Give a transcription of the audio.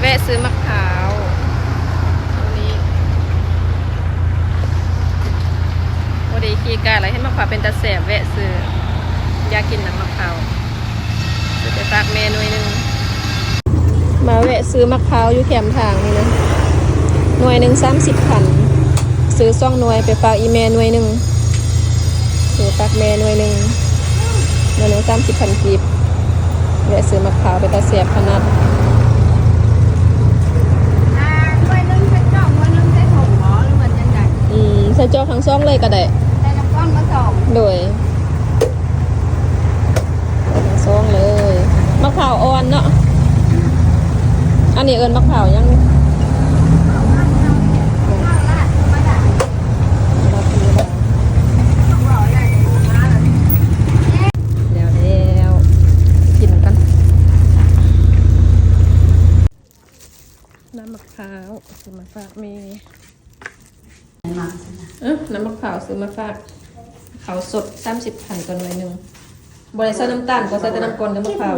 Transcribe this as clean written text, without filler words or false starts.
แวะซื้อมะพร้าวนี่พอดีขี่กาอะไรให้มะพร้าวเป็นตะแสบแวะซื้ออยากกินน้ำมะพร้าวจะไปฝากเมนูนึงมาแวะซื้อมะพร้าวอยู่แคมทางนี่นะหน่วยหนึ่ง30,000ซื้อ2 หน่วยไปฝากอีเมหน่วยหนึ่งซื้อฝากเมหน่วยหนึ่งหน่วยหนึ่ง30,000กีบแวะซื้อมะพร้าวไปตะแสบขนาดใส่จอกทั้งซองเลยก็ได้ใส่น้ำก้อนมาสองโดยทั้งซองเลยมะพร้าวอ่อนเนาะอันนี้เอิญมะพร้าวยังแล้วกินกันน้ำมะพร้าวซื้อมาฝากเมย์น้ำมะพร้าวซื้อมาฝากเขาสด30,000ก่อนหน่อยนึงบริษัทน้ำตาลก็ใส่แต่น้ำก้นกับมะพร้าว